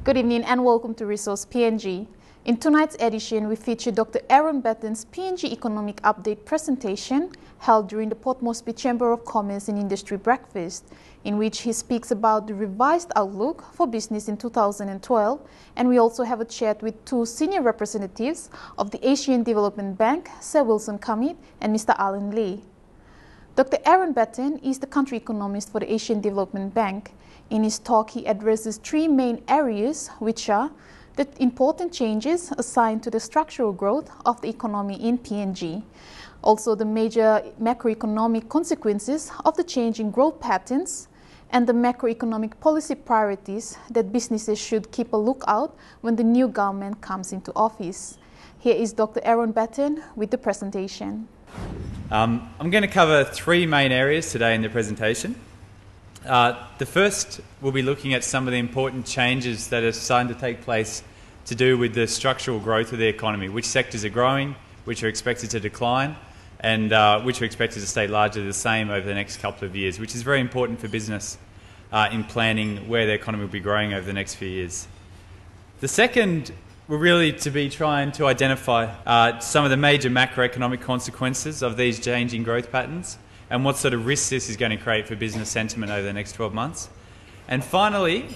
Good evening and welcome to Resource PNG. In tonight's edition, we feature Dr. Aaron Batten's PNG Economic Update presentation held during the Port Moresby Chamber of Commerce and Industry Breakfast, in which he speaks about the revised outlook for business in 2012, and we also have a chat with two senior representatives of the Asian Development Bank, Sir Wilson Kamit and Mr. Alan Lee. Dr. Aaron Batten is the country economist for the Asian Development Bank. In his talk, he addresses three main areas, which are the important changes assigned to the structural growth of the economy in PNG, also the major macroeconomic consequences of the change in growth patterns, and the macroeconomic policy priorities that businesses should keep a lookout when the new government comes into office. Here is Dr. Aaron Batten with the presentation. I'm going to cover three main areas today in the presentation. The first, we'll be looking at some of the important changes that are starting to take place to do with the structural growth of the economy, which sectors are growing, which are expected to decline, and which are expected to stay largely the same over the next couple of years, which is very important for business in planning where the economy will be growing over the next few years. The second will really to be trying to identify some of the major macroeconomic consequences of these changing growth patterns and what sort of risks this is going to create for business sentiment over the next 12 months. And finally,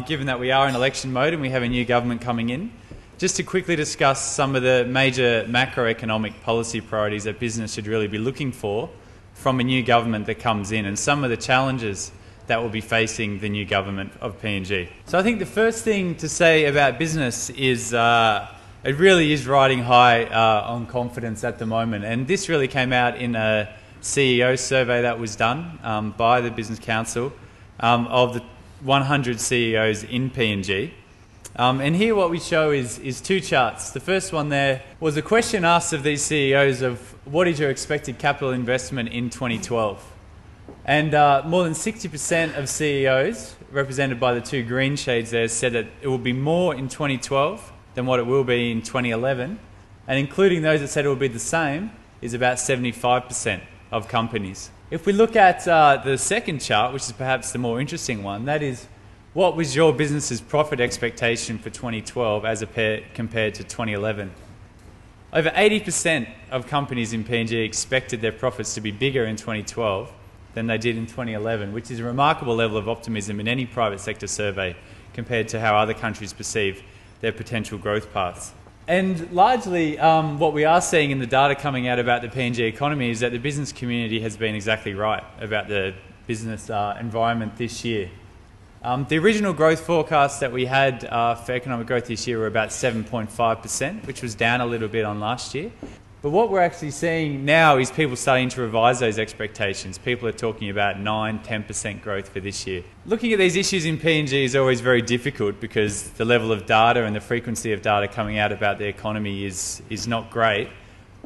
given that we are in election mode and we have a new government coming in, just to quickly discuss some of the major macroeconomic policy priorities that business should really be looking for from a new government that comes in, and some of the challenges that will be facing the new government of PNG. So I think the first thing to say about business is it really is riding high on confidence at the moment, and this really came out in a CEO survey that was done by the Business Council of the 100 CEOs in PNG. And here what we show is two charts. The first one there was a question asked of these CEOs of what is your expected capital investment in 2012? And more than 60% of CEOs, represented by the two green shades there, said that it will be more in 2012 than what it will be in 2011. And including those that said it will be the same is about 75% of companies. If we look at the second chart, which is perhaps the more interesting one, that is, what was your business's profit expectation for 2012 as compared to 2011? Over 80% of companies in PNG expected their profits to be bigger in 2012 than they did in 2011, which is a remarkable level of optimism in any private sector survey compared to how other countries perceive their potential growth paths. And largely what we are seeing in the data coming out about the PNG economy is that the business community has been exactly right about the business environment this year. The original growth forecasts that we had for economic growth this year were about 7.5%, which was down a little bit on last year. But what we're actually seeing now is people starting to revise those expectations. People are talking about 9–10% growth for this year. Looking at these issues in PNG is always very difficult because the level of data and the frequency of data coming out about the economy is not great.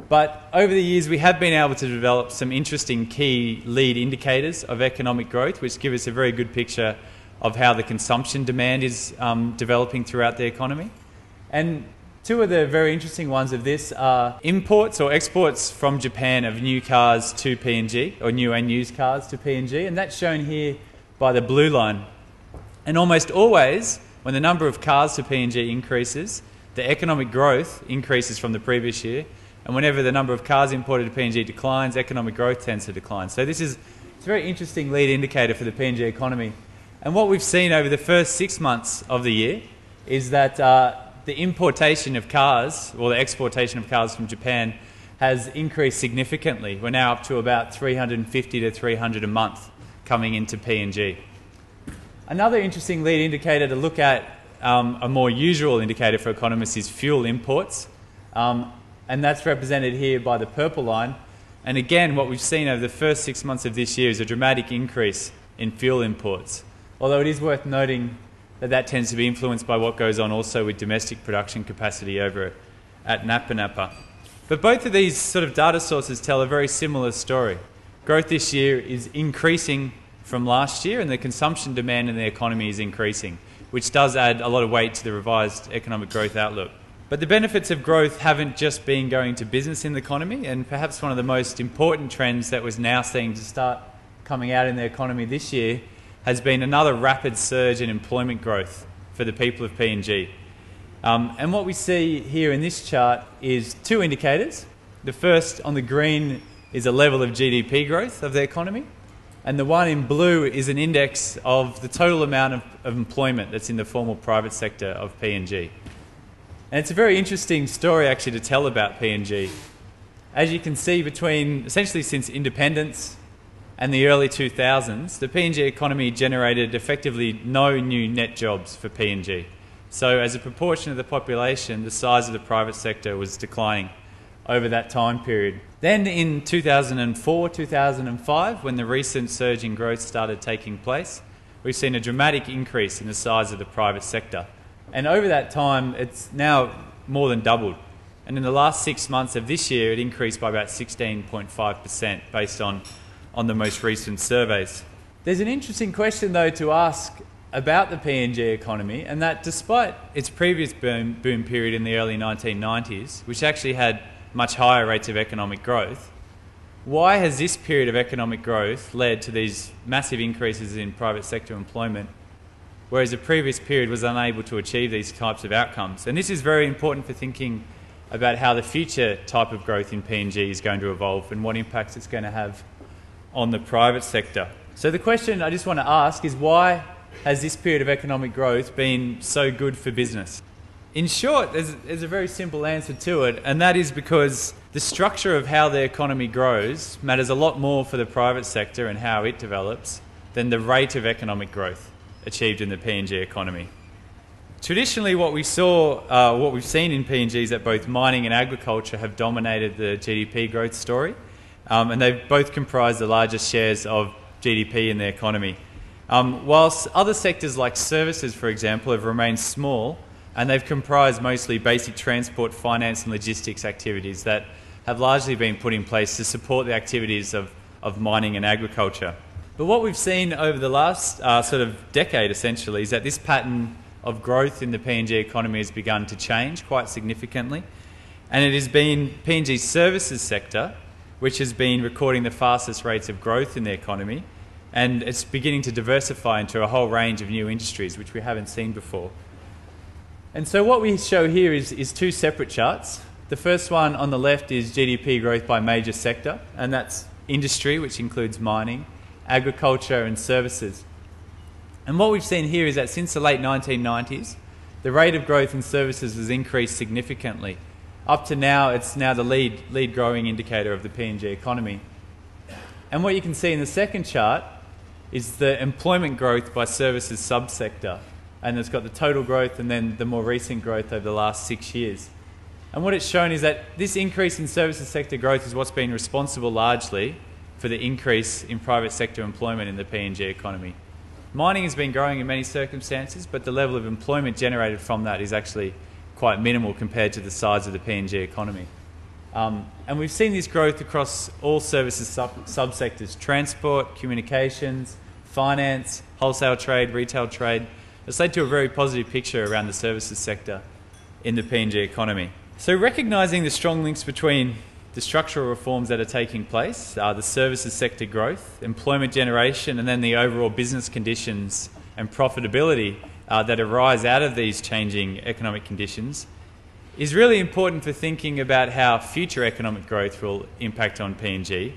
But over the years we have been able to develop some interesting key lead indicators of economic growth, which give us a very good picture of how the consumption demand is developing throughout the economy. And two of the very interesting ones of this are imports or exports from Japan of new cars to PNG, or new and used cars to PNG, and that's shown here by the blue line. And almost always, when the number of cars to PNG increases, the economic growth increases from the previous year, and whenever the number of cars imported to PNG declines, economic growth tends to decline. So it's a very interesting lead indicator for the PNG economy. And what we've seen over the first 6 months of the year is that the importation of cars, or the exportation of cars from Japan, has increased significantly. We're now up to about 350 to 300 a month coming into PNG. Another interesting lead indicator to look at, a more usual indicator for economists, is fuel imports. And that's represented here by the purple line. And again, what we've seen over the first 6 months of this year is a dramatic increase in fuel imports. Although it is worth noting that tends to be influenced by what goes on also with domestic production capacity over at Napa. But both of these sort of data sources tell a very similar story. Growth this year is increasing from last year, and the consumption demand in the economy is increasing, which does add a lot of weight to the revised economic growth outlook. But the benefits of growth haven't just been going to business in the economy, and perhaps one of the most important trends that was now seeing to start coming out in the economy this year has been another rapid surge in employment growth for the people of PNG. And what we see here in this chart is two indicators. The first on the green is a level of GDP growth of the economy, and the one in blue is an index of the total amount of employment that's in the formal private sector of PNG. And it's a very interesting story actually to tell about PNG. As you can see, between essentially since independence and the early 2000s, the PNG economy generated effectively no new net jobs for PNG. So as a proportion of the population, the size of the private sector was declining over that time period. Then in 2004, 2005, when the recent surge in growth started taking place, we've seen a dramatic increase in the size of the private sector. And over that time, it's now more than doubled. And in the last 6 months of this year, it increased by about 16.5% based on the most recent surveys. There's an interesting question, though, to ask about the PNG economy, and that despite its previous boom period in the early 1990s, which actually had much higher rates of economic growth, why has this period of economic growth led to these massive increases in private sector employment, whereas the previous period was unable to achieve these types of outcomes? And this is very important for thinking about how the future type of growth in PNG is going to evolve and what impacts it's going to have on the private sector. So the question I just want to ask is, why has this period of economic growth been so good for business? In short, there's a very simple answer to it, and that is because the structure of how the economy grows matters a lot more for the private sector and how it develops than the rate of economic growth achieved in the PNG economy. Traditionally, what we've seen in PNG is that both mining and agriculture have dominated the GDP growth story, and they've both comprised the largest shares of GDP in the economy. Whilst other sectors like services, for example, have remained small, and they've comprised mostly basic transport, finance and logistics activities that have largely been put in place to support the activities of mining and agriculture. But what we've seen over the last sort of decade, essentially, is that this pattern of growth in the PNG economy has begun to change quite significantly. And it has been PNG's services sector which has been recording the fastest rates of growth in the economy, and it's beginning to diversify into a whole range of new industries which we haven't seen before. And so what we show here is two separate charts. The first one on the left is GDP growth by major sector, and that's industry, which includes mining, agriculture and services. And what we've seen here is that since the late 1990s, the rate of growth in services has increased significantly. Up to now, it's now the lead growing indicator of the PNG economy. And what you can see in the second chart is the employment growth by services subsector. And it's got the total growth and then the more recent growth over the last 6 years. And what it's shown is that this increase in services sector growth is what's been responsible largely for the increase in private sector employment in the PNG economy. Mining has been growing in many circumstances, but the level of employment generated from that is actually quite minimal compared to the size of the PNG economy. And we've seen this growth across all services subsectors: transport, communications, finance, wholesale trade, retail trade. It's led to a very positive picture around the services sector in the PNG economy. So recognising the strong links between the structural reforms that are taking place, the services sector growth, employment generation, and then the overall business conditions and profitability that arise out of these changing economic conditions, is really important for thinking about how future economic growth will impact on PNG,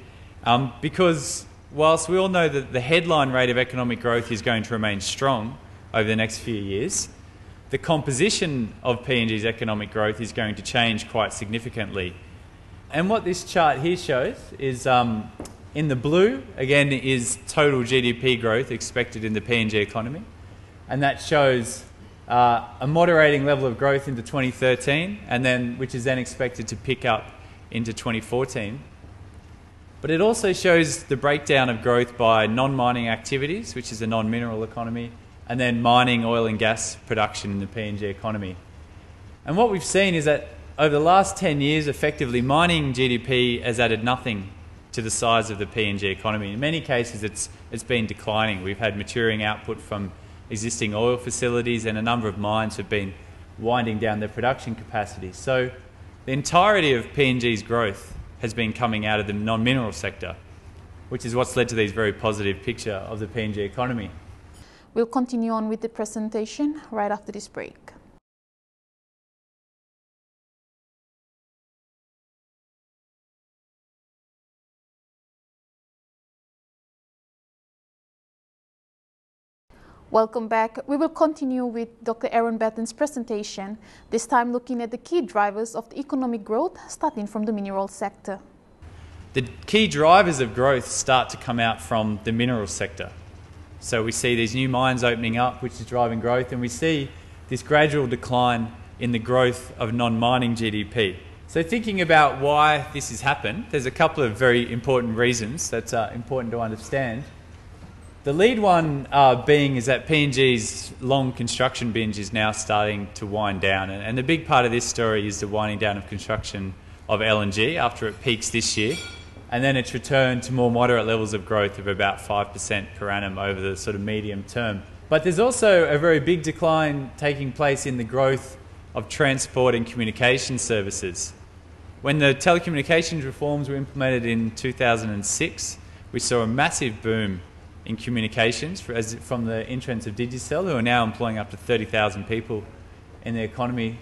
because whilst we all know that the headline rate of economic growth is going to remain strong over the next few years, the composition of PNG's economic growth is going to change quite significantly. And what this chart here shows is, in the blue, again, is total GDP growth expected in the PNG economy. And that shows a moderating level of growth into 2013, which is then expected to pick up into 2014. But it also shows the breakdown of growth by non-mining activities, which is a non-mineral economy, and then mining, oil and gas production in the PNG economy. And what we've seen is that over the last 10 years, effectively, mining GDP has added nothing to the size of the PNG economy. In many cases, it's been declining. We've had maturing output from existing oil facilities, and a number of mines have been winding down their production capacity. So the entirety of PNG's growth has been coming out of the non-mineral sector, which is what's led to these very positive picture of the PNG economy. We'll continue on with the presentation right after this break. Welcome back. We will continue with Dr. Aaron Batten's presentation, this time looking at the key drivers of the economic growth, starting from the mineral sector. The key drivers of growth start to come out from the mineral sector. So we see these new mines opening up, which is driving growth, and we see this gradual decline in the growth of non-mining GDP. So thinking about why this has happened, there's a couple of very important reasons that's important to understand. The lead one being is that PNG's long construction binge is now starting to wind down. And the big part of this story is the winding down of construction of LNG after it peaks this year. And then its return to more moderate levels of growth of about 5% per annum over the sort of medium term. But there's also a very big decline taking place in the growth of transport and communication services. When the telecommunications reforms were implemented in 2006, we saw a massive boom in communications from the entrance of Digicel, who are now employing up to 30,000 people in the economy,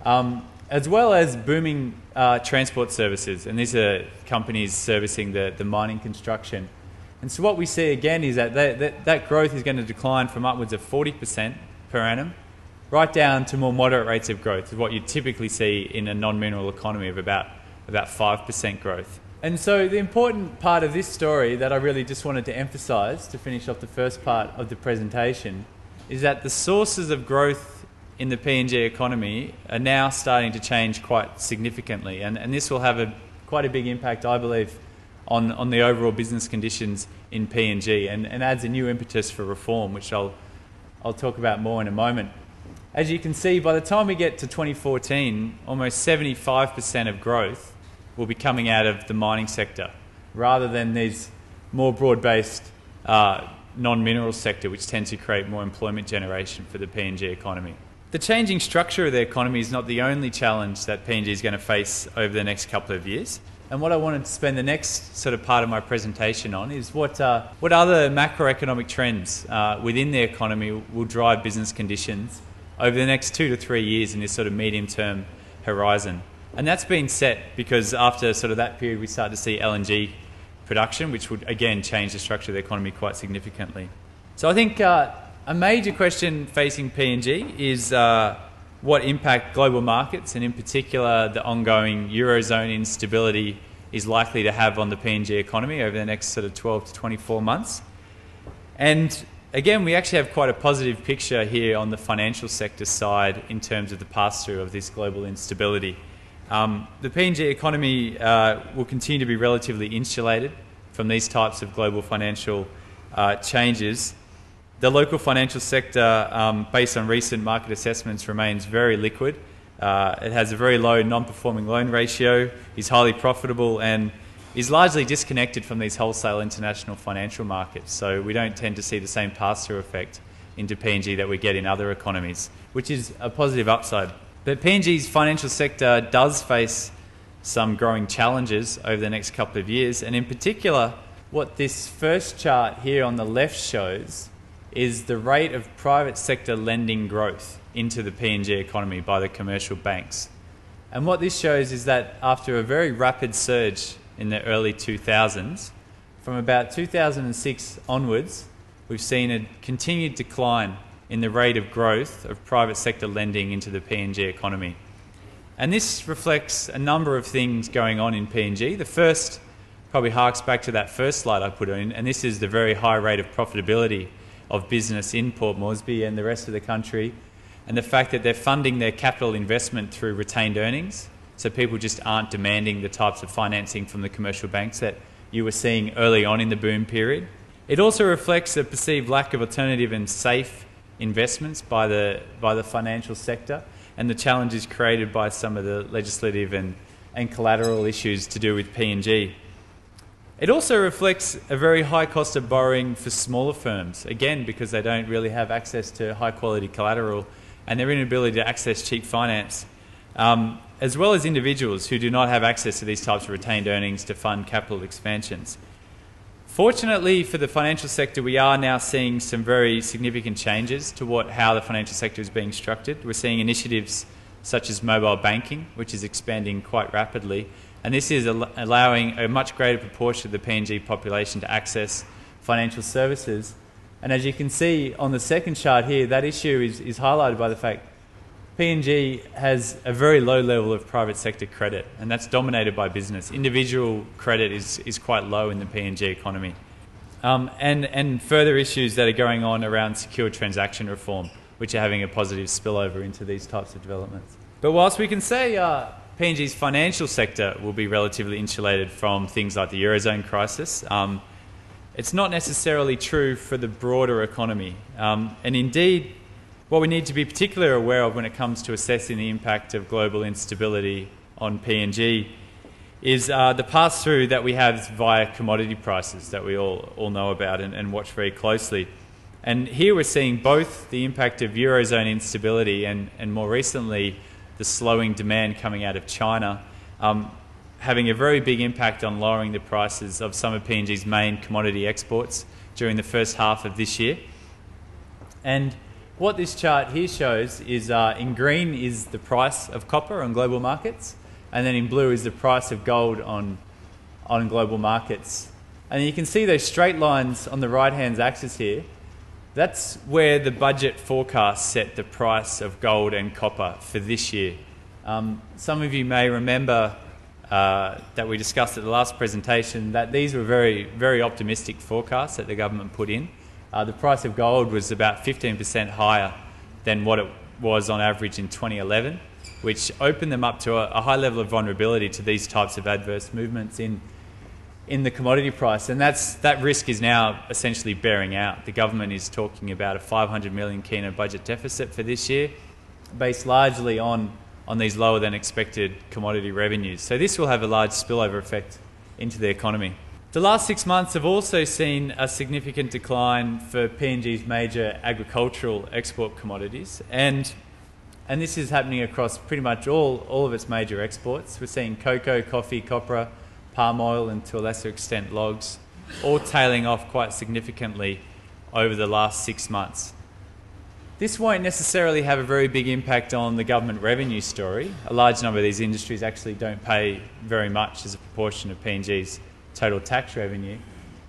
as well as booming transport services. And these are companies servicing the mining construction. And so what we see again is that growth is going to decline from upwards of 40% per annum right down to more moderate rates of growth, is what you typically see in a non-mineral economy of about 5% growth. And so the important part of this story that I really just wanted to emphasise to finish off the first part of the presentation is that the sources of growth in the PNG economy are now starting to change quite significantly, and this will have quite a big impact, I believe, on the overall business conditions in PNG and adds a new impetus for reform, which I'll talk about more in a moment. As you can see, by the time we get to 2014, almost 75% of growth will be coming out of the mining sector, rather than these more broad-based non-mineral sector, which tends to create more employment generation for the PNG economy. The changing structure of the economy is not the only challenge that PNG is going to face over the next couple of years. And what I wanted to spend the next sort of part of my presentation on is what other macroeconomic trends within the economy will drive business conditions over the next 2 to 3 years in this sort of medium-term horizon. And that's been set because after sort of that period we start to see LNG production, which would again change the structure of the economy quite significantly. So I think a major question facing PNG is what impact global markets, and in particular the ongoing Eurozone instability, is likely to have on the PNG economy over the next sort of 12 to 24 months. And again, we actually have quite a positive picture here on the financial sector side in terms of the pass-through of this global instability. The PNG economy will continue to be relatively insulated from these types of global financial changes. The local financial sector, based on recent market assessments, remains very liquid. It has a very low non-performing loan ratio, is highly profitable, and is largely disconnected from these wholesale international financial markets. So we don't tend to see the same pass-through effect into PNG that we get in other economies, which is a positive upside. But PNG's financial sector does face some growing challenges over the next couple of years, and in particular, what this first chart here on the left shows is the rate of private sector lending growth into the PNG economy by the commercial banks. And what this shows is that after a very rapid surge in the early 2000s, from about 2006 onwards, we've seen a continued decline in the rate of growth of private sector lending into the PNG economy. And this reflects a number of things going on in PNG. The first probably harks back to that first slide I put in, and this is the very high rate of profitability of business in Port Moresby and the rest of the country, and the fact that they're funding their capital investment through retained earnings, so people just aren't demanding the types of financing from the commercial banks that you were seeing early on in the boom period. It also reflects a perceived lack of alternative and safe investments by the financial sector, and the challenges created by some of the legislative and collateral issues to do with PNG. It also reflects a very high cost of borrowing for smaller firms, again because they don't really have access to high quality collateral and their inability to access cheap finance, as well as individuals who do not have access to these types of retained earnings to fund capital expansions. Fortunately for the financial sector, we are now seeing some very significant changes to how the financial sector is being structured. We're seeing initiatives such as mobile banking, which is expanding quite rapidly, and this is allowing a much greater proportion of the PNG population to access financial services. And as you can see on the second chart here, that issue is highlighted by the fact PNG has a very low level of private sector credit, and that's dominated by business. Individual credit is quite low in the PNG economy. And further issues that are going on around secure transaction reform, which are having a positive spillover into these types of developments. But whilst we can say PNG's financial sector will be relatively insulated from things like the Eurozone crisis, it's not necessarily true for the broader economy. And indeed, what we need to be particularly aware of when it comes to assessing the impact of global instability on PNG is the pass-through that we have via commodity prices that we all know about and watch very closely. And here we're seeing both the impact of Eurozone instability and more recently the slowing demand coming out of China having a very big impact on lowering the prices of some of PNG's main commodity exports during the first half of this year. And what this chart here shows is in green is the price of copper on global markets, and then in blue is the price of gold on global markets. And you can see those straight lines on the right-hand axis here. That's where the budget forecast set the price of gold and copper for this year. Some of you may remember that we discussed at the last presentation that these were very, very optimistic forecasts that the government put in. The price of gold was about 15% higher than what it was on average in 2011, which opened them up to a high level of vulnerability to these types of adverse movements in the commodity price. And that risk is now essentially bearing out. The government is talking about a 500 million kina budget deficit for this year, based largely on these lower than expected commodity revenues. So this will have a large spillover effect into the economy. The last 6 months have also seen a significant decline for PNG's major agricultural export commodities, and this is happening across pretty much all of its major exports. We're seeing cocoa, coffee, copra, palm oil, and to a lesser extent logs, all tailing off quite significantly over the last 6 months. This won't necessarily have a very big impact on the government revenue story. A large number of these industries actually don't pay very much as a proportion of PNG's total tax revenue.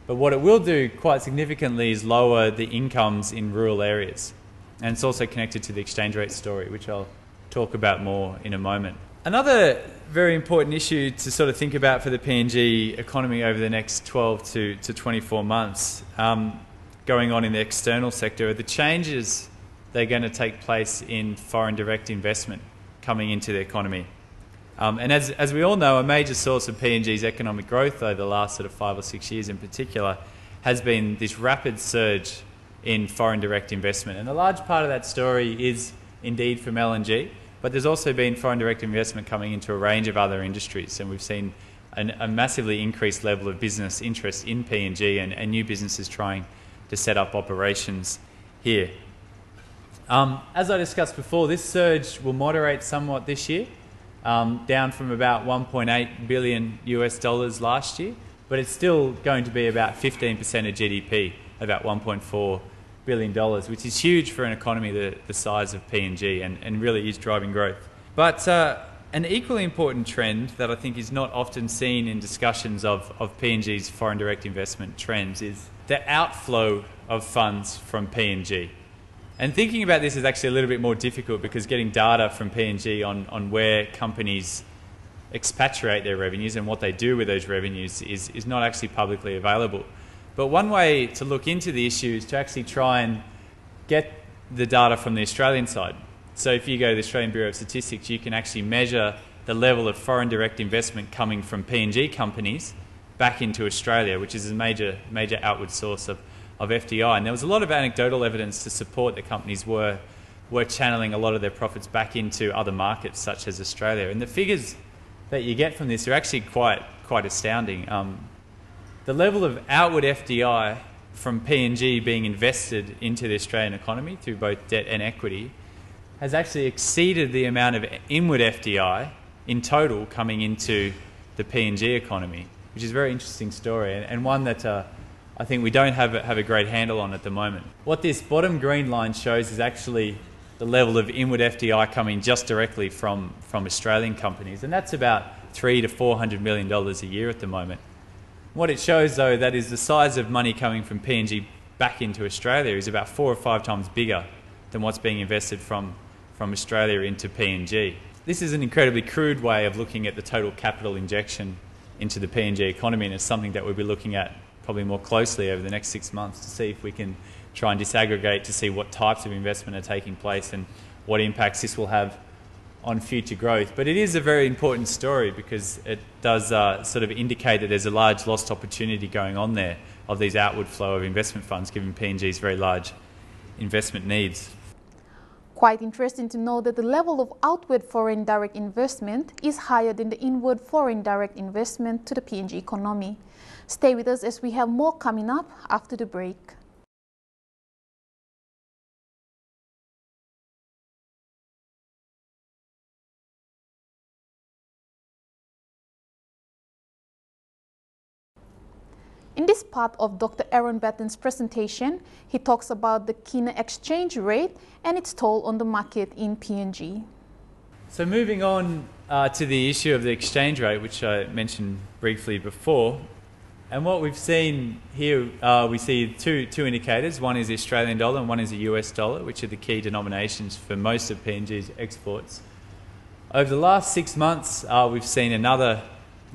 But what it will do quite significantly is lower the incomes in rural areas. And it's also connected to the exchange rate story, which I'll talk about more in a moment. Another very important issue to sort of think about for the PNG economy over the next 12 to 24 months going on in the external sector are the changes that are going to take place in foreign direct investment coming into the economy. And as we all know, a major source of PNG's economic growth over the last sort of 5 or 6 years in particular has been this rapid surge in foreign direct investment. And a large part of that story is indeed from LNG, but there's also been foreign direct investment coming into a range of other industries, and we've seen a massively increased level of business interest in PNG and new businesses trying to set up operations here. As I discussed before, this surge will moderate somewhat this year, down from about 1.8 billion US dollars last year, but it's still going to be about 15% of GDP, about $1.4 billion, which is huge for an economy the size of PNG and really is driving growth. But an equally important trend that I think is not often seen in discussions of PNG's foreign direct investment trends is the outflow of funds from PNG. And thinking about this is actually a little bit more difficult because getting data from PNG on where companies expatriate their revenues and what they do with those revenues is not actually publicly available. But one way to look into the issue is to actually try and get the data from the Australian side. So if you go to the Australian Bureau of Statistics, you can actually measure the level of foreign direct investment coming from PNG companies back into Australia, which is a major outward source of FDI. And there was a lot of anecdotal evidence to support that companies were channeling a lot of their profits back into other markets such as Australia. And the figures that you get from this are actually quite astounding. The level of outward FDI from PNG being invested into the Australian economy through both debt and equity has actually exceeded the amount of inward FDI in total coming into the PNG economy, which is a very interesting story and one that I think we don't have a great handle on at the moment. What this bottom green line shows is actually the level of inward FDI coming just directly from Australian companies, and that's about $300 to $400 million a year at the moment. What it shows, though, that is the size of money coming from PNG back into Australia is about 4 or 5 times bigger than what's being invested from Australia into PNG. This is an incredibly crude way of looking at the total capital injection into the PNG economy, and it's something that we'll be looking at probably more closely over the next 6 months to see if we can try and disaggregate to see what types of investment are taking place and what impacts this will have on future growth. But it is a very important story because it does sort of indicate that there's a large lost opportunity going on there of these outward flow of investment funds given PNG's very large investment needs. Quite interesting to know that the level of outward foreign direct investment is higher than the inward foreign direct investment to the PNG economy. Stay with us as we have more coming up after the break. In this part of Dr. Aaron Batten's presentation, he talks about the kina exchange rate and its toll on the market in PNG. So moving on to the issue of the exchange rate, which I mentioned briefly before, and what we've seen here, we see two indicators. One is the Australian dollar and one is the US dollar, which are the key denominations for most of PNG's exports. Over the last 6 months, we've seen another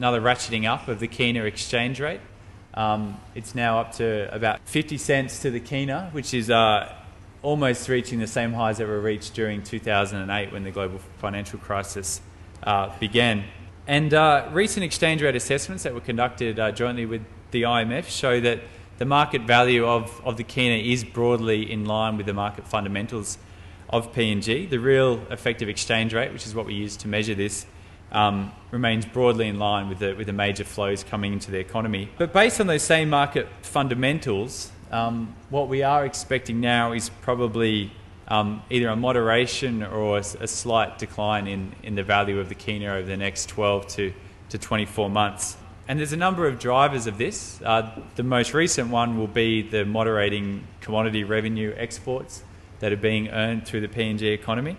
ratcheting up of the kina exchange rate. It's now up to about 50 cents to the kina, which is almost reaching the same highs that were reached during 2008 when the global financial crisis began. And recent exchange rate assessments that were conducted jointly with the IMF show that the market value of the kina is broadly in line with the market fundamentals of PNG. The real effective exchange rate, which is what we use to measure this, remains broadly in line with the major flows coming into the economy. But based on those same market fundamentals, what we are expecting now is probably either a moderation or a slight decline in the value of the kina over the next 12 to 24 months. And there's a number of drivers of this. The most recent one will be the moderating commodity revenue exports that are being earned through the PNG economy,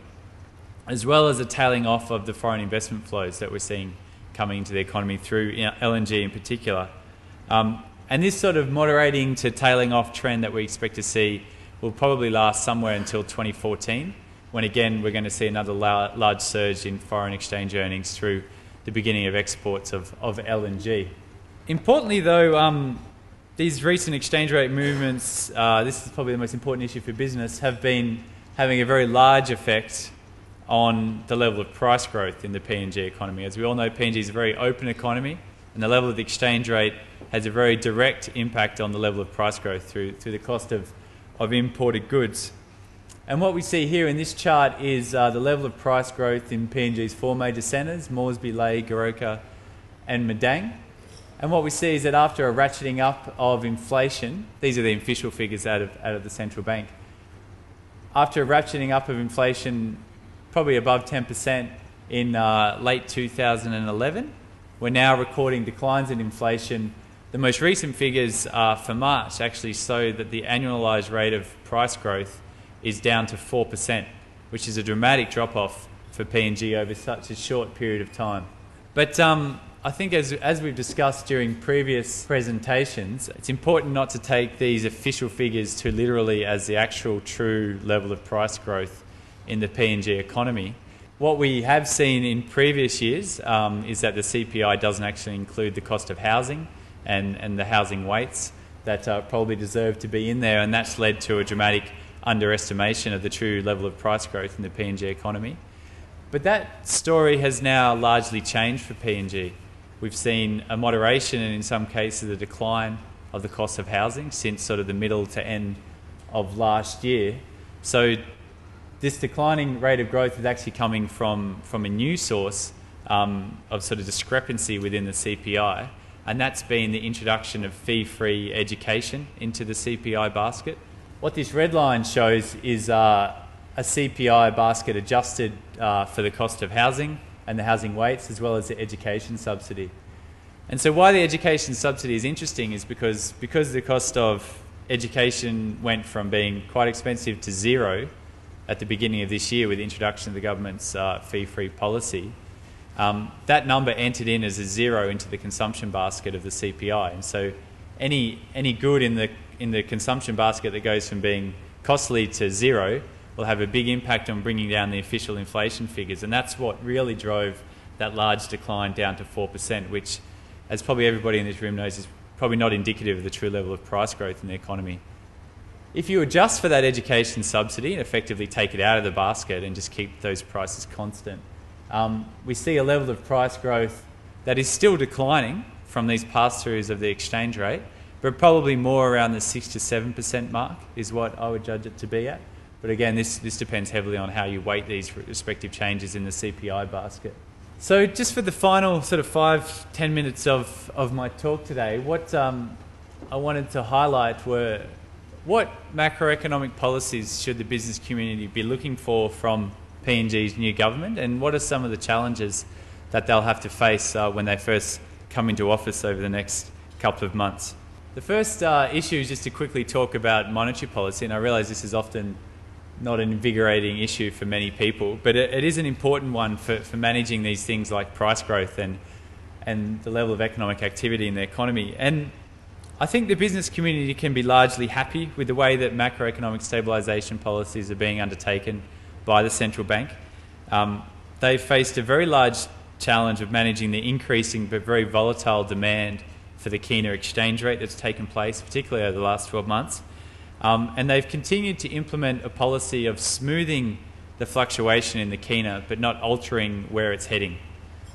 as well as a tailing off of the foreign investment flows that we're seeing coming into the economy through LNG in particular. And this sort of moderating to tailing off trend that we expect to see will probably last somewhere until 2014, when again we're going to see another large surge in foreign exchange earnings through the beginning of exports of LNG. Importantly though, these recent exchange rate movements, this is probably the most important issue for business, have been having a very large effect on the level of price growth in the PNG economy. As we all know, PNG is a very open economy, and the level of the exchange rate has a very direct impact on the level of price growth through the cost of imported goods. And what we see here in this chart is the level of price growth in PNG's 4 major centres, Moresby, Lae, Goroka and Madang. And what we see is that after a ratcheting up of inflation, these are the official figures out of the central bank, after a ratcheting up of inflation probably above 10% in late 2011, we're now recording declines in inflation. The most recent figures for March actually show that the annualised rate of price growth is down to 4%, which is a dramatic drop-off for PNG over such a short period of time. But I think as we've discussed during previous presentations, it's important not to take these official figures too literally as the actual true level of price growth in the PNG economy. What we have seen in previous years is that the CPI doesn't actually include the cost of housing and the housing weights that probably deserve to be in there, and that's led to a dramatic underestimation of the true level of price growth in the PNG economy. But that story has now largely changed for PNG. We've seen a moderation and in some cases a decline of the cost of housing since sort of the middle to end of last year. So this declining rate of growth is actually coming from a new source of sort of discrepancy within the CPI, and that's been the introduction of fee-free education into the CPI basket. What this red line shows is a CPI basket adjusted for the cost of housing and the housing weights, as well as the education subsidy. And so why the education subsidy is interesting is because the cost of education went from being quite expensive to zero at the beginning of this year with the introduction of the government's fee-free policy. That number entered in as a zero into the consumption basket of the CPI, and so any good in the consumption basket that goes from being costly to zero will have a big impact on bringing down the official inflation figures, and that's what really drove that large decline down to 4%, which, as probably everybody in this room knows, is probably not indicative of the true level of price growth in the economy. If you adjust for that education subsidy and effectively take it out of the basket and just keep those prices constant, we see a level of price growth that is still declining from these pass-throughs of the exchange rate, but probably more around the 6 to 7% mark is what I would judge it to be at. But again, this depends heavily on how you weight these respective changes in the CPI basket. So just for the final sort of 5-10 minutes of my talk today, what I wanted to highlight were what macroeconomic policies should the business community be looking for from PNG's new government, and what are some of the challenges that they'll have to face when they first come into office over the next couple of months. The first issue is just to quickly talk about monetary policy, and I realise this is often not an invigorating issue for many people, but it is an important one for managing these things like price growth and the level of economic activity in the economy. And I think the business community can be largely happy with the way that macroeconomic stabilisation policies are being undertaken by the central bank. They've faced a very large challenge of managing the increasing but very volatile demand for the kina exchange rate that's taken place, particularly over the last 12 months. And they've continued to implement a policy of smoothing the fluctuation in the kina but not altering where it's heading.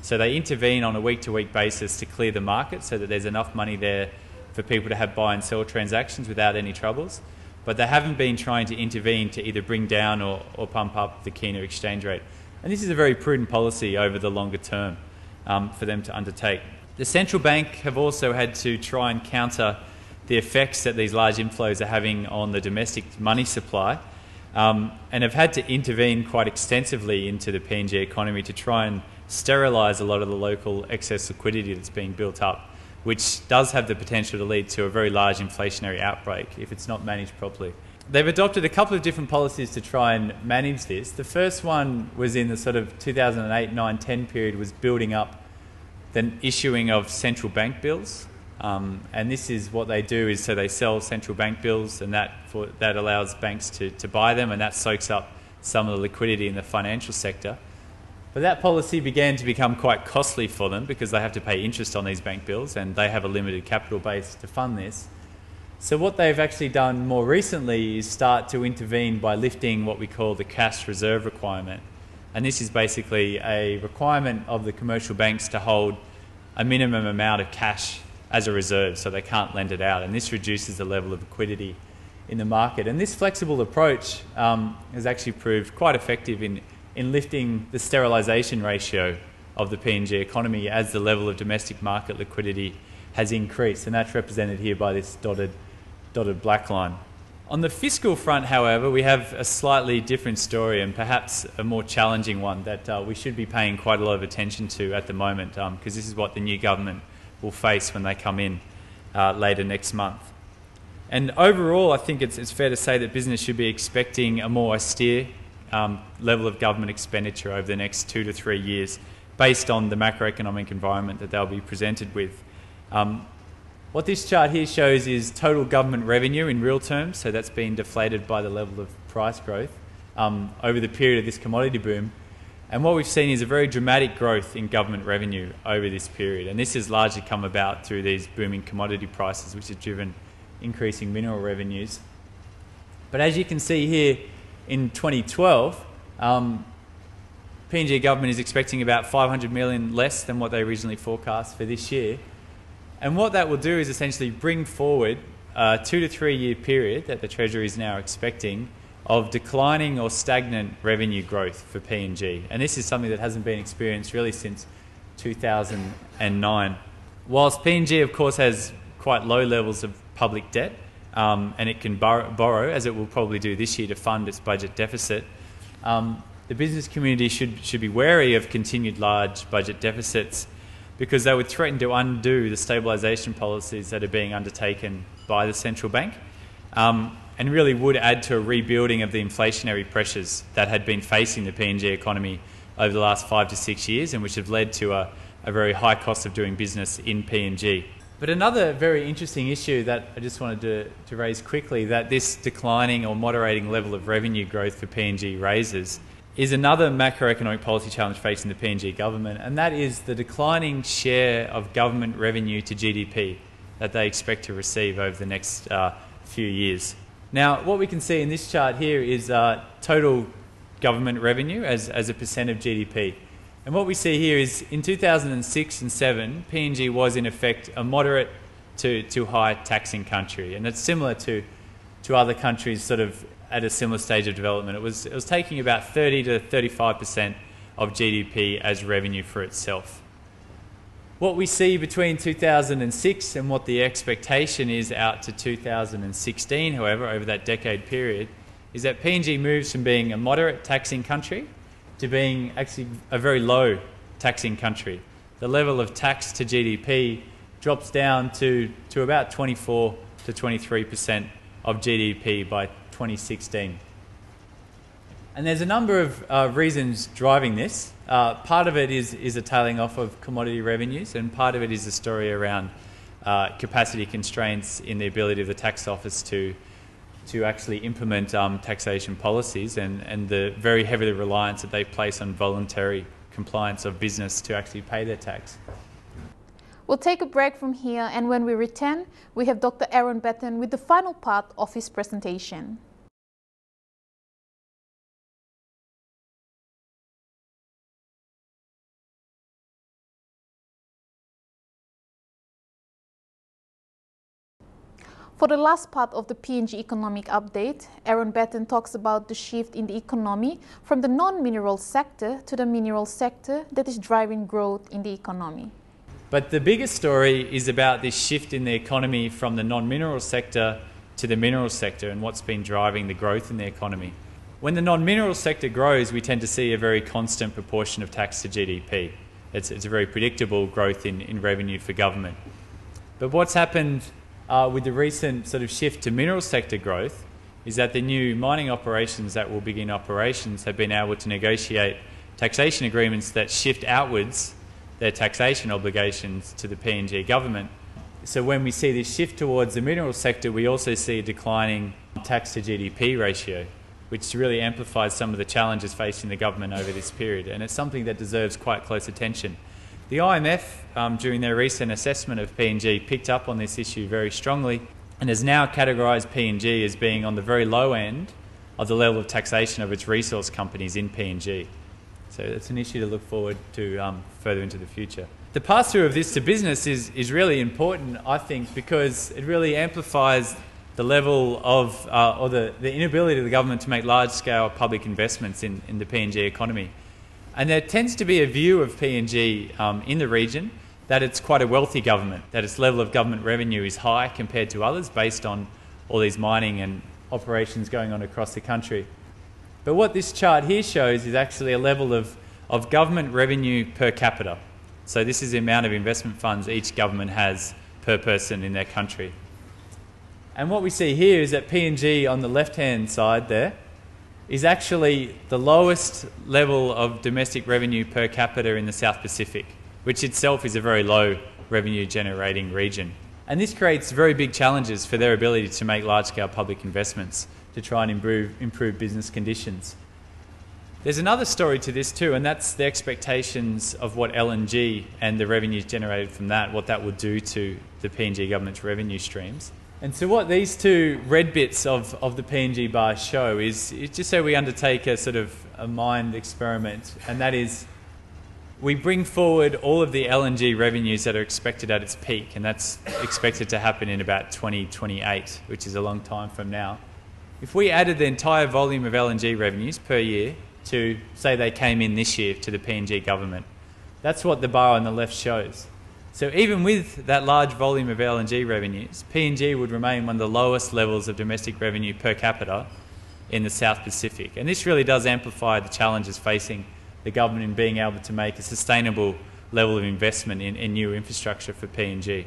So they intervene on a week-to-week basis to clear the market so that there's enough money there for people to have buy and sell transactions without any troubles. But they haven't been trying to intervene to either bring down or pump up the kina exchange rate. And this is a very prudent policy over the longer term for them to undertake. The central bank have also had to try and counter the effects that these large inflows are having on the domestic money supply, and have had to intervene quite extensively into the PNG economy to try and sterilise a lot of the local excess liquidity that's being built up, which does have the potential to lead to a very large inflationary outbreak if it's not managed properly. They've adopted a couple of different policies to try and manage this. The first one was in the sort of 2008, 9, 10 period, was building up the issuing of central bank bills. And this is what they do, is so they sell central bank bills, and that allows banks to buy them, and that soaks up some of the liquidity in the financial sector. But that policy began to become quite costly for them because they have to pay interest on these bank bills and they have a limited capital base to fund this. So what they've actually done more recently is start to intervene by lifting what we call the cash reserve requirement. And this is basically a requirement of the commercial banks to hold a minimum amount of cash as a reserve, so they can't lend it out. And this reduces the level of liquidity in the market. And this flexible approach has actually proved quite effective in lifting the sterilisation ratio of the PNG economy as the level of domestic market liquidity has increased, and that's represented here by this dotted black line. On the fiscal front, however, we have a slightly different story, and perhaps a more challenging one that we should be paying quite a lot of attention to at the moment, because this is what the new government will face when they come in later next month. And overall, I think it's fair to say that business should be expecting a more austere level of government expenditure over the next 2 to 3 years based on the macroeconomic environment that they'll be presented with. What this chart here shows is total government revenue in real terms, so that's been deflated by the level of price growth over the period of this commodity boom. And what we've seen is a very dramatic growth in government revenue over this period, and this has largely come about through these booming commodity prices, which have driven increasing mineral revenues. But as you can see here, in 2012, PNG government is expecting about 500 million less than what they originally forecast for this year. And what that will do is essentially bring forward a 2 to 3 year period that the Treasury is now expecting of declining or stagnant revenue growth for PNG. And this is something that hasn't been experienced really since 2009. Whilst PNG, of course, has quite low levels of public debt, and it can borrow, as it will probably do this year, to fund its budget deficit, the business community should be wary of continued large budget deficits because they would threaten to undo the stabilisation policies that are being undertaken by the central bank, and really would add to a rebuilding of the inflationary pressures that had been facing the PNG economy over the last 5 to 6 years, and which have led to a very high cost of doing business in PNG. But another very interesting issue that I just wanted to raise quickly, that this declining or moderating level of revenue growth for PNG raises, is another macroeconomic policy challenge facing the PNG government, and that is the declining share of government revenue to GDP that they expect to receive over the next few years. Now, what we can see in this chart here is total government revenue as a percent of GDP. And what we see here is in 2006 and 7, PNG was in effect a moderate to high taxing country, and it's similar to other countries sort of at a similar stage of development. It was taking about 30 to 35% of GDP as revenue for itself. What we see between 2006 and what the expectation is out to 2016, however, over that decade period, is that PNG moves from being a moderate taxing country to being actually a very low taxing country. The level of tax to GDP drops down to about 24 to 23% of GDP by 2016. And there's a number of reasons driving this. Part of it is a tailing off of commodity revenues, and part of it is a story around capacity constraints in the ability of the tax office to actually implement taxation policies, and the very heavy reliance that they place on voluntary compliance of business to actually pay their tax. We'll take a break from here, and when we return, we have Dr. Aaron Betten with the final part of his presentation. For the last part of the PNG economic update, Aaron Betten talks about the shift in the economy from the non-mineral sector to the mineral sector that is driving growth in the economy. But the biggest story is about this shift in the economy from the non-mineral sector to the mineral sector and what's been driving the growth in the economy. When the non-mineral sector grows, we tend to see a very constant proportion of tax to GDP. It's a very predictable growth in revenue for government. But what's happened with the recent sort of shift to mineral sector growth is that the new mining operations that will begin operations have been able to negotiate taxation agreements that shift outwards their taxation obligations to the PNG government. So when we see this shift towards the mineral sector, we also see a declining tax to GDP ratio, which really amplifies some of the challenges facing the government over this period, and it's something that deserves quite close attention. The IMF, during their recent assessment of PNG, picked up on this issue very strongly and has now categorised PNG as being on the very low end of the level of taxation of its resource companies in PNG. So it's an issue to look forward to further into the future. The pass-through of this to business is really important, I think, because it really amplifies the level of, or the inability of the government to make large-scale public investments in the PNG economy. And there tends to be a view of PNG in the region that it's quite a wealthy government, that its level of government revenue is high compared to others based on all these mining and operations going on across the country. But what this chart here shows is actually a level of government revenue per capita. So this is the amount of investment funds each government has per person in their country. And what we see here is that PNG on the left-hand side there is actually the lowest level of domestic revenue per capita in the South Pacific, which itself is a very low revenue generating region. And this creates very big challenges for their ability to make large-scale public investments to try and improve business conditions. There's another story to this too, and that's the expectations of what LNG and the revenues generated from that, what that will do to the PNG government's revenue streams. And so what these two red bits of the PNG bar show is just so we undertake a sort of a mind experiment, and that is we bring forward all of the LNG revenues that are expected at its peak, and that's expected to happen in about 2028, which is a long time from now. If we added the entire volume of LNG revenues per year to, say, they came in this year to the PNG government, that's what the bar on the left shows. So even with that large volume of LNG revenues, PNG would remain one of the lowest levels of domestic revenue per capita in the South Pacific. And this really does amplify the challenges facing the government in being able to make a sustainable level of investment in new infrastructure for PNG.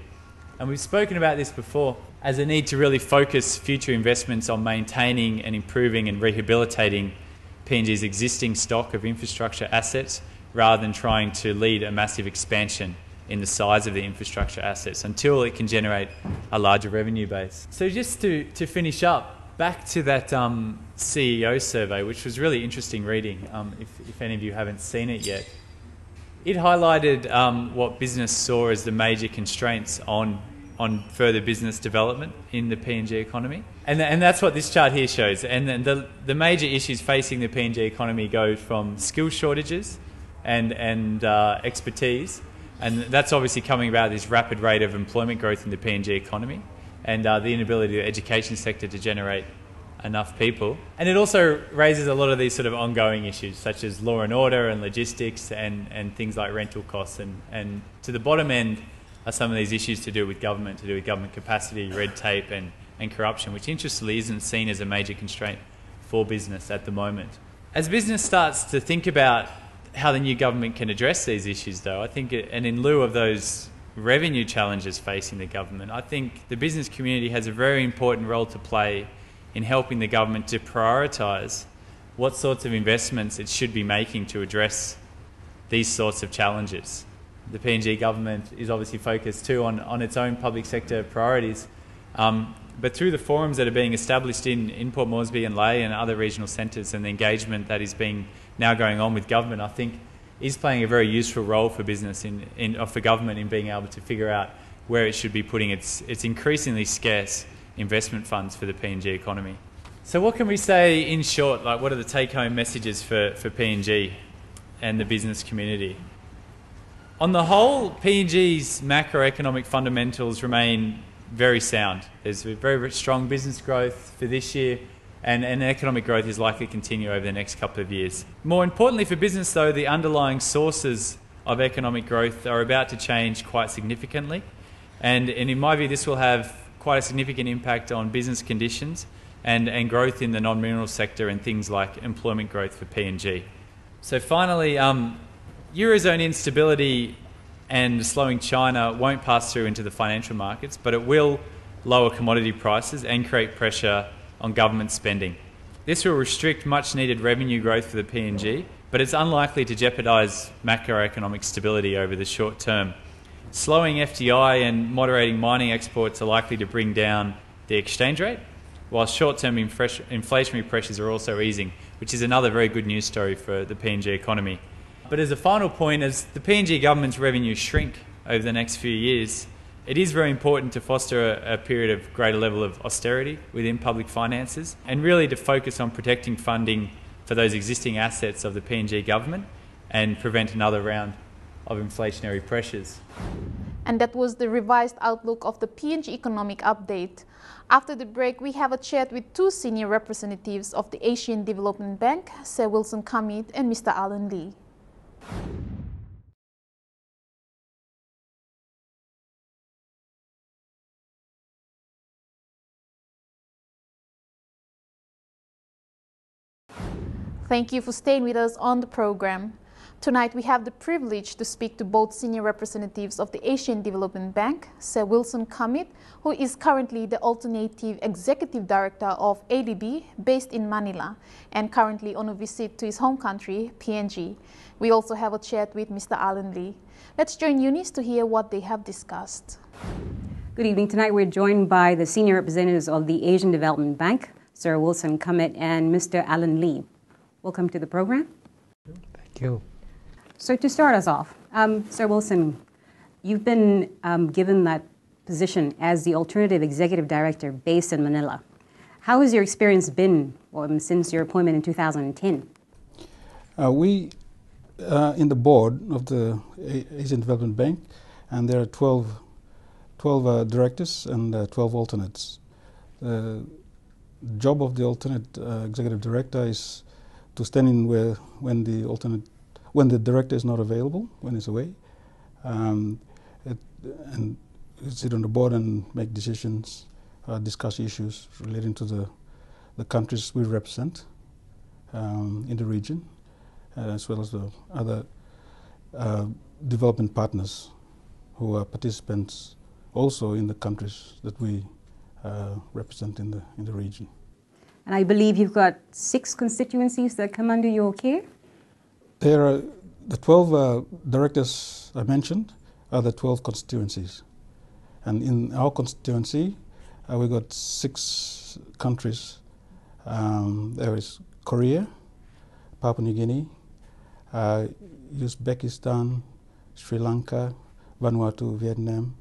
And we've spoken about this before as a need to really focus future investments on maintaining and improving and rehabilitating PNG's existing stock of infrastructure assets rather than trying to lead a massive expansion in the size of the infrastructure assets until it can generate a larger revenue base. So just to finish up, back to that CEO survey, which was really interesting reading, if any of you haven't seen it yet. It highlighted what business saw as the major constraints on further business development in the PNG economy. And that's what this chart here shows. And then the major issues facing the PNG economy go from skill shortages and expertise. And that's obviously coming about this rapid rate of employment growth in the PNG economy and the inability of the education sector to generate enough people. And it also raises a lot of these sort of ongoing issues such as law and order and logistics and things like rental costs. And to the bottom end are some of these issues to do with government capacity, red tape and corruption, which interestingly isn't seen as a major constraint for business at the moment. As business starts to think about how the new government can address these issues though, I think, and in lieu of those revenue challenges facing the government, I think the business community has a very important role to play in helping the government to prioritise what sorts of investments it should be making to address these sorts of challenges. The PNG government is obviously focused too on its own public sector priorities, but through the forums that are being established in Port Moresby and Lae and other regional centres and the engagement that is being now going on with government, I think is playing a very useful role for business for government in being able to figure out where it should be putting its increasingly scarce investment funds for the PNG economy. So what can we say in short, like what are the take-home messages for PNG and the business community? On the whole, PNG's macroeconomic fundamentals remain very sound. There's very strong business growth for this year and economic growth is likely to continue over the next couple of years. More importantly for business though, the underlying sources of economic growth are about to change quite significantly. And in my view, this will have quite a significant impact on business conditions and growth in the non-mineral sector and things like employment growth for PNG. So finally, Eurozone instability and slowing China won't pass through into the financial markets, but it will lower commodity prices and create pressure on government spending. This will restrict much needed revenue growth for the PNG, but it's unlikely to jeopardise macroeconomic stability over the short term. Slowing FDI and moderating mining exports are likely to bring down the exchange rate, while short-term inflationary pressures are also easing, which is another very good news story for the PNG economy. But as a final point, as the PNG government's revenues shrink over the next few years, it is very important to foster a period of greater level of austerity within public finances and really to focus on protecting funding for those existing assets of the PNG government and prevent another round of inflationary pressures. And that was the revised outlook of the PNG economic update. After the break, we have a chat with two senior representatives of the Asian Development Bank, Sir Wilson Kamit and Mr. Alan Lee. Thank you for staying with us on the program. Tonight we have the privilege to speak to both senior representatives of the Asian Development Bank, Sir Wilson Kamit, who is currently the Alternative Executive Director of ADB based in Manila and currently on a visit to his home country, PNG. We also have a chat with Mr. Alan Lee. Let's join Eunice to hear what they have discussed. Good evening. Tonight we're joined by the senior representatives of the Asian Development Bank, Sir Wilson Kamit and Mr. Alan Lee. Welcome to the program. Thank you. So to start us off, Sir Wilson, you've been given that position as the Alternative Executive Director based in Manila. How has your experience been since your appointment in 2010? We in the board of the Asian Development Bank, and there are 12 directors and 12 alternates. The job of the alternate executive director is to stand in when the director is not available, when he's away, and sit on the board and make decisions, discuss issues relating to the countries we represent in the region, as well as the other development partners who are participants also in the countries that we represent in the region. And I believe you've got 6 constituencies that come under your care? There are the 12 directors I mentioned are the 12 constituencies. And in our constituency, we got 6 countries. There is Korea, Papua New Guinea, Uzbekistan, Sri Lanka, Vanuatu, Vietnam,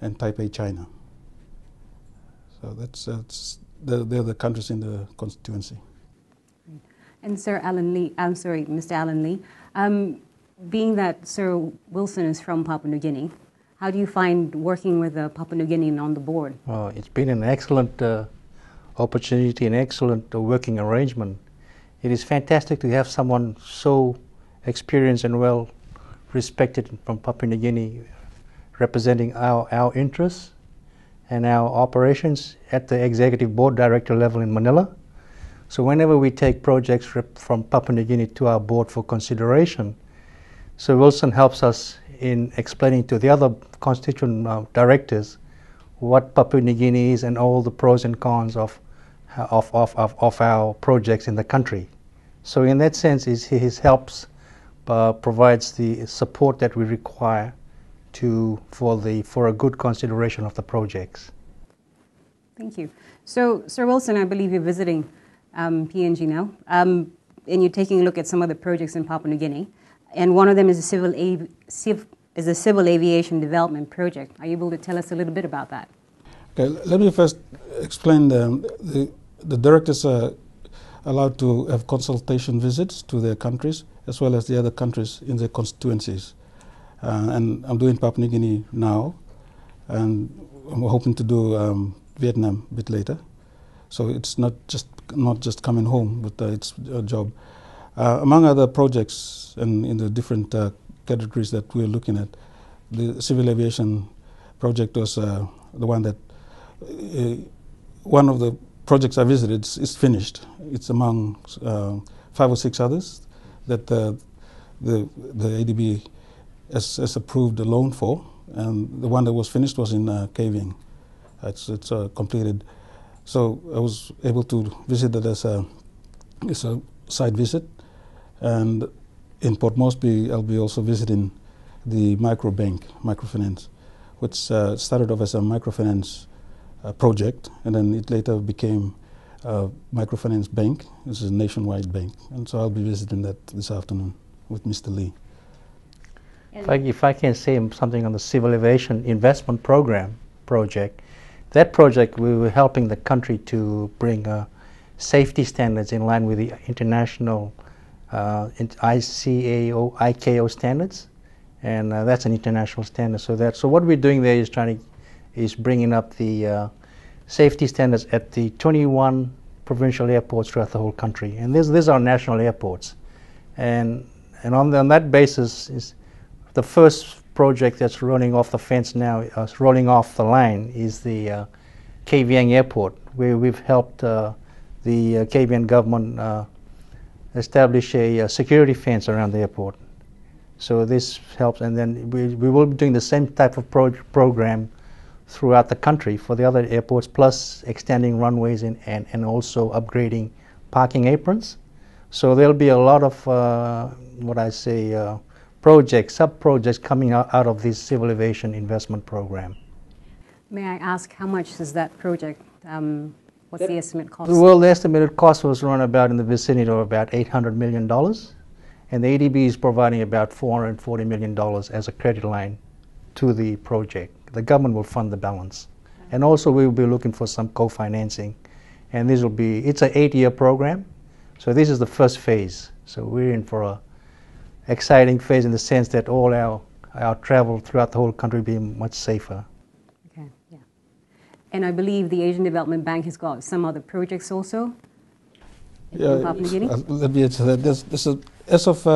and Taipei, China. So they're the countries in the constituency. And Mr. Alan Lee, being that Sir Wilson is from Papua New Guinea, how do you find working with a Papua New Guinean on the board? It's been an excellent opportunity, an excellent working arrangement. It is fantastic to have someone so experienced and well respected from Papua New Guinea representing our interests and our operations at the executive board director level in Manila. So whenever we take projects from Papua New Guinea to our board for consideration, Sir Wilson helps us in explaining to the other constituent directors what Papua New Guinea is and all the pros and cons of our projects in the country. So in that sense, his helps provides the support that we require for a good consideration of the projects. Thank you. So, Sir Wilson, I believe you're visiting PNG now, and you're taking a look at some of the projects in Papua New Guinea, and one of them is a civil aviation development project. Are you able to tell us a little bit about that? Okay, let me first explain. The directors are allowed to have consultation visits to their countries as well as the other countries in their constituencies. And I'm doing Papua New Guinea now, and I'm hoping to do Vietnam a bit later. So it's not just coming home, but it's a job. Among other projects and in the different categories that we're looking at, the civil aviation project was the one that one of the projects I visited is finished. It's among 5 or 6 others that the ADB has approved a loan for, and the one that was finished was in Caving. It's completed. So I was able to visit it as a site visit, and in Port Moresby I'll be also visiting the microfinance, which started off as a microfinance project, and then it later became a microfinance bank. This is a nationwide bank, and so I'll be visiting that this afternoon with Mr. Lee. If I can say something on the civil aviation investment project, that project we were helping the country to bring safety standards in line with the international ICAO standards, and that's an international standard. So what we're doing there is bringing up the safety standards at the 21 provincial airports throughout the whole country, and these are national airports, and on that basis is the first project that's running off the fence now, rolling off the line, is the KVN Airport, where we've helped the KVN government establish a security fence around the airport. So this helps, and then we will be doing the same type of program throughout the country for the other airports, plus extending runways and also upgrading parking aprons. So there'll be a lot of sub-projects coming out of this civil aviation investment program. May I ask, how much is that project? What's the estimate cost? Well, the estimated cost was around about in the vicinity of about $800 million, and the ADB is providing about $440 million as a credit line to the project. The government will fund the balance. And also we will be looking for some co-financing, and it's an 8-year program, so this is the first phase. So we're in for a exciting phase in the sense that all our travel throughout the whole country will be much safer. Okay, yeah. And I believe the Asian Development Bank has got some other projects also in Papua New Guinea? Let me answer that. As of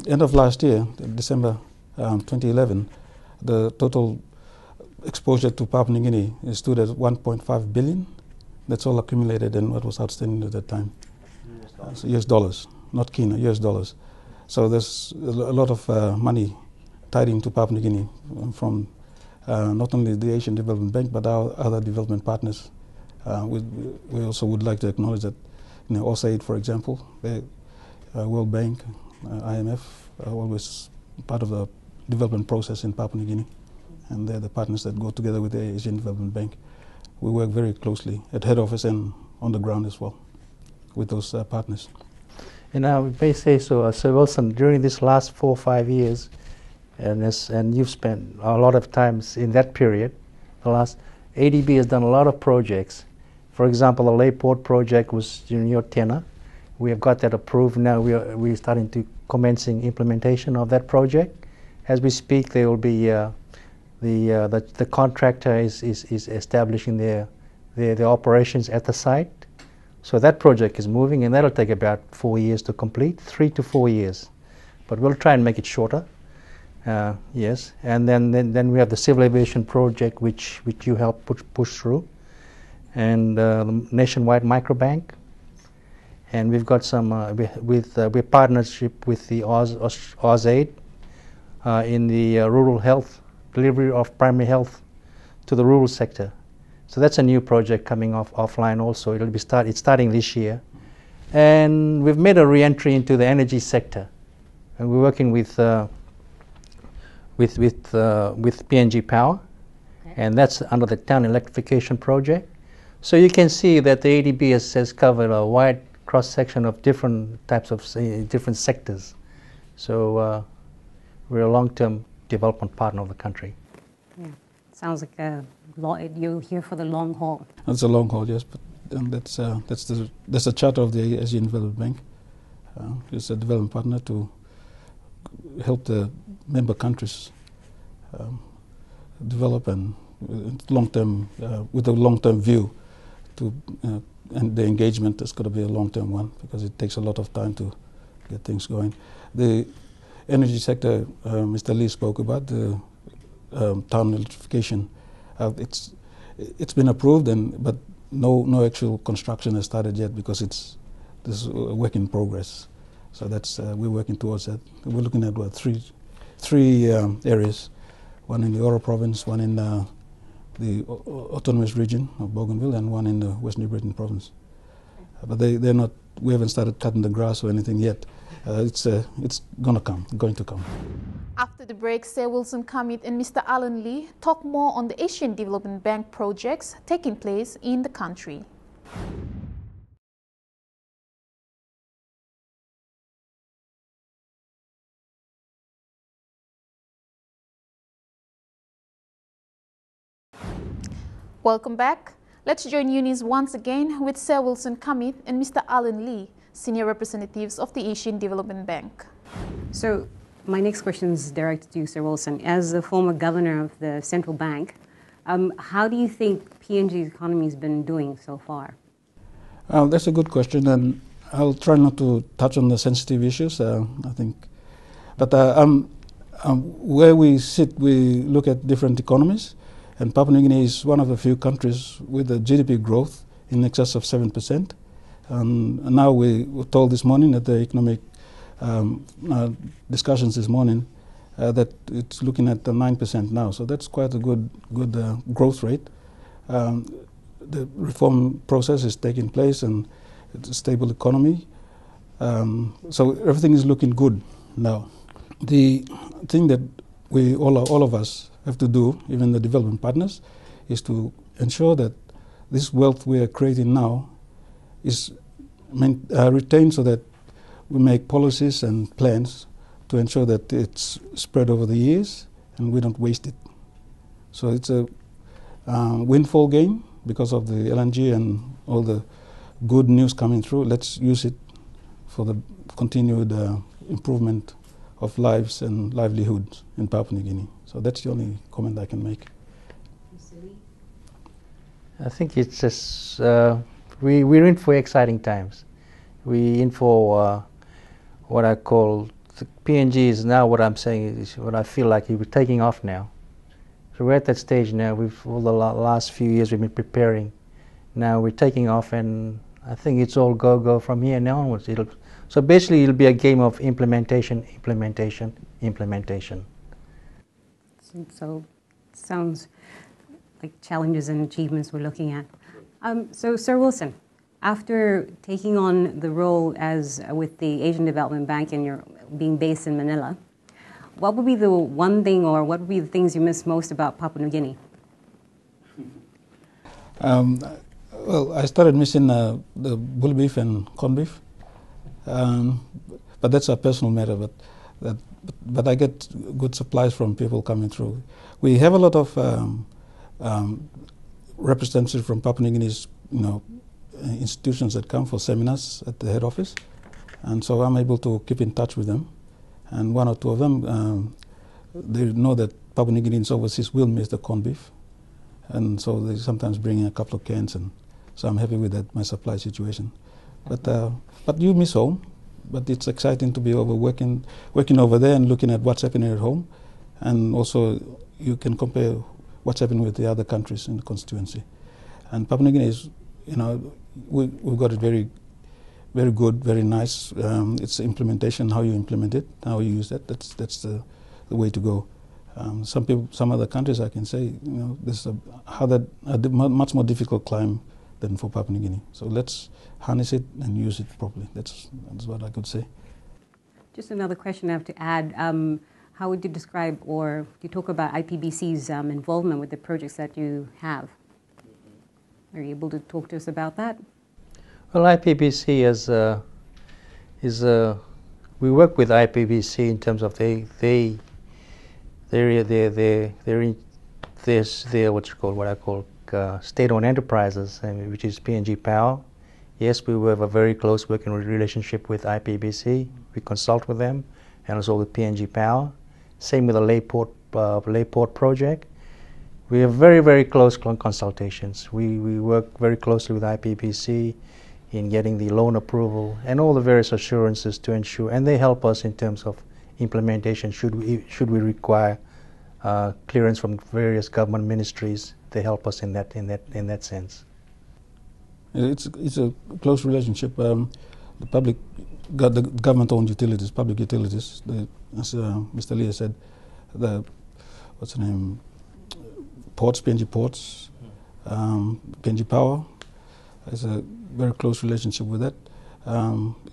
end of last year, December 2011, the total exposure to Papua New Guinea stood at 1.5 billion. That's all accumulated and what was outstanding at that time. US dollars, not Kina, US dollars. So there's a lot of money tied into Papua New Guinea from not only the Asian Development Bank but our other development partners. We also would like to acknowledge that, OSAID, for example, the World Bank, IMF are always part of the development process in Papua New Guinea, and they're the partners that go together with the Asian Development Bank. We work very closely at head office and on the ground as well with those partners. And I may say so, Sir Wilson, during these last 4 or 5 years, and you've spent a lot of times in that period, the last, ADB has done a lot of projects. For example, the Layport project was during your tenure. We have got that approved. Now we're starting to commencing implementation of that project. As we speak, there will be the contractor is establishing their operations at the site. So that project is moving, and that'll take about 4 years to complete, 3 to 4 years. But we'll try and make it shorter. Yes, and then we have the civil aviation project, which you help push through, and the nationwide microbank. And we've got some we're partnership with the AusAid in the rural health delivery of primary health to the rural sector. So that's a new project coming offline also. It's starting this year, and we've made a re-entry into the energy sector, and we're working with PNG Power, okay. And that's under the town electrification project. So you can see that the ADB has covered a wide cross section of different types of different sectors. So we're a long-term development partner of the country. Yeah. Sounds like you're here for the long haul. That's a long haul, yes, but that's the charter of the Asian Development Bank. It's a development partner to help the member countries develop and long-term with a long-term view to and the engagement has got to be a long-term one because it takes a lot of time to get things going. The energy sector, Mr. Lee spoke about the town electrification. It's been approved, but no actual construction has started yet because this is a work in progress. So that's we're working towards that. We're looking at three areas: one in the Oro province, one in the autonomous region of Bougainville, and one in the West New Britain province. But they're not. We haven't started cutting the grass or anything yet. It's going to come. After the break, Sir Wilson Kamit and Mr. Alan Lee talk more on the Asian Development Bank projects taking place in the country. Welcome back. Let's join Eunice once again with Sir Wilson Kamit and Mr. Alan Lee, senior representatives of the Asian Development Bank. So my next question is directed to you, Sir Wilson. As the former governor of the central bank, how do you think PNG's economy has been doing so far? That's a good question, and I'll try not to touch on the sensitive issues, I think. But where we sit, we look at different economies, and Papua New Guinea is one of the few countries with a GDP growth in excess of 7%. And now we were told this morning at the economic discussions this morning that it's looking at 9% now. So that's quite a good growth rate. The reform process is taking place, and it's a stable economy. So everything is looking good now. The thing that we all of us have to do, even the development partners, is to ensure that this wealth we are creating now is retained, so that we make policies and plans to ensure that it's spread over the years and we don't waste it. So it's a windfall gain because of the LNG and all the good news coming through. Let's use it for the continued improvement of lives and livelihoods in Papua New Guinea. So that's the only comment I can make. I think it's just we're in for exciting times. We're in for what I call the PNG is now. What I'm saying is what I feel like we're taking off now. So we're at that stage now. All the last few years we've been preparing. Now we're taking off, and I think it's all go from here now onwards. So basically, it'll be a game of implementation. So sounds like challenges and achievements we're looking at. So Sir Wilson, after taking on the role as with the Asian Development Bank and you're being based in Manila, what would be the one thing or what would be the things you miss most about Papua New Guinea? Well, I started missing the bull beef and corned beef, but that's a personal matter. But I get good supplies from people coming through. We have a lot of representatives from Papua New Guinea's, institutions that come for seminars at the head office, and so I'm able to keep in touch with them. And one or two of them, they know that Papua New Guineans overseas will miss the corned beef, and so they sometimes bring in a couple of cans, and so I'm happy with that, my supply situation. But you miss home. But it's exciting to be working over there and looking at what's happening at home, and also you can compare what's happening with the other countries in the constituency. And Papua New Guinea is, we've got it very, very good, very nice. It's implementation, how you implement it, how you use that. That's the way to go. Some other countries, I can say, this is a much more difficult climb than for Papua New Guinea. So let's harness it and use it properly. That's what I could say. Just another question I have to add. How would you describe or you talk about IPBC's involvement with the projects that you have? Are you able to talk to us about that? Well, IPBC we work with IPBC in terms of their what I call state-owned enterprises, which is PNG Power. Yes, we have a very close working relationship with IPBC. We consult with them, and also with PNG Power. Same with the Layport project. We have very, very close consultations. We work very closely with IPBC in getting the loan approval and all the various assurances to ensure, and they help us in terms of implementation. Should we require clearance from various government ministries, they help us in that sense. It's a close relationship. The government-owned utilities, public utilities, as Mr. Lee said, ports, PNG Ports, PNG Power has a very close relationship with that.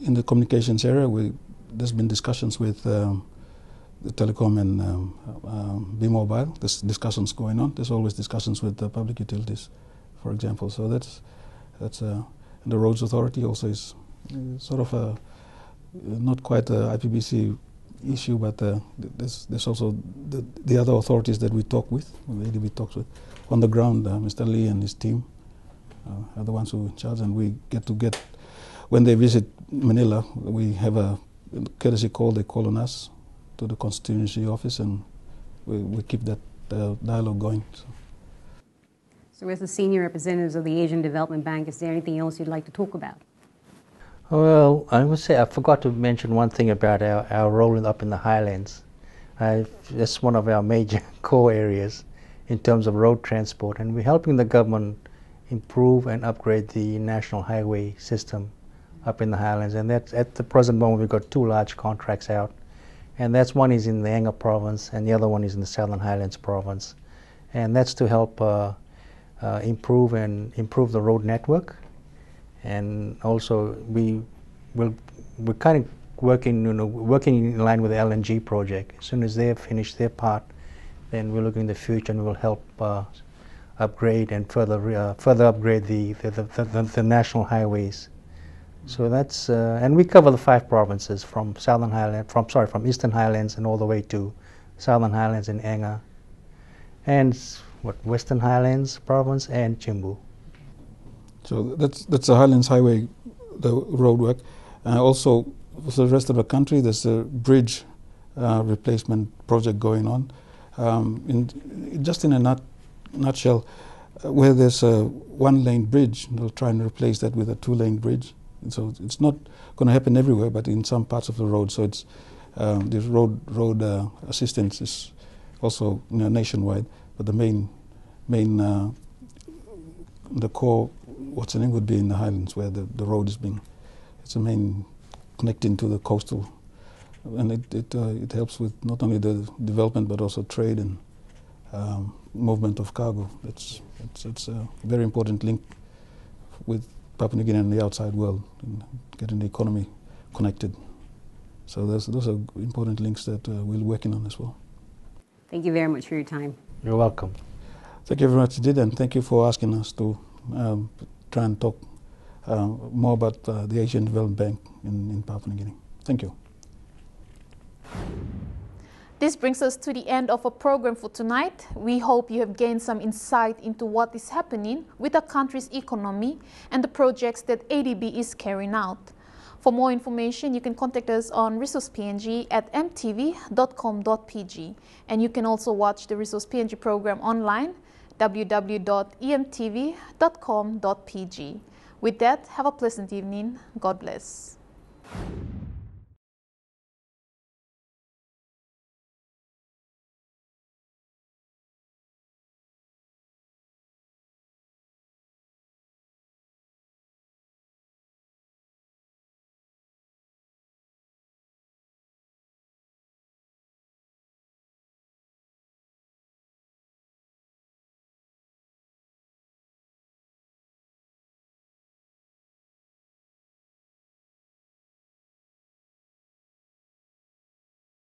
In the communications area, there's been discussions with the telecom and B-Mobile. There's discussions going on. There's always discussions with the public utilities, for example. So that's the Roads Authority also is sort of not quite a IPBC issue, but there's also the other authorities that we talk with, the ADB talks with. On the ground, Mr. Lee and his team are the ones who are in charge, and we get when they visit Manila, we have a courtesy call. They call on us to the constituency office, and we keep that dialogue going. So as the senior representatives of the Asian Development Bank, is there anything else you'd like to talk about? Well, I would say I forgot to mention one thing about our role up in the highlands. That's one of our major core areas in terms of road transport, and we're helping the government improve and upgrade the national highway system up in the highlands. And that's, at the present moment, we've got two large contracts out, and that's one is in the Anga province and the other one is in the Southern Highlands province, and that's to help improve the road network. And also we're kind of working in line with the LNG project. As soon as they have finished their part, then we're looking in the future and we'll help upgrade and further upgrade the national highways. So that's and we cover the 5 provinces from from Eastern Highlands and all the way to Southern Highlands and Anga, and Western Highlands province and Chimbu. So that's the Highlands Highway, the road work. Also, for the rest of the country, there's a bridge replacement project going on. Just in a nutshell, where there's a 1-lane bridge, they'll try and replace that with a 2-lane bridge. And so it's not going to happen everywhere, but in some parts of the road. So it's the road assistance is also nationwide, but the main the core would be in the highlands, where the road is it's the main connecting to the coastal, and it helps with not only the development but also trade and movement of cargo. It's a very important link with Papua New Guinea and the outside world in getting the economy connected. So those are important links that we're working on as well. Thank you very much for your time. You're welcome. Thank you very much, Did, and thank you for asking us to try and talk more about the Asian Development Bank in Papua New Guinea. Thank you. This brings us to the end of our program for tonight. We hope you have gained some insight into what is happening with our country's economy and the projects that ADB is carrying out. For more information, you can contact us on Resource PNG at mtv.com.pg, and you can also watch the Resource PNG program online, www.emtv.com.pg. With that, have a pleasant evening. God bless.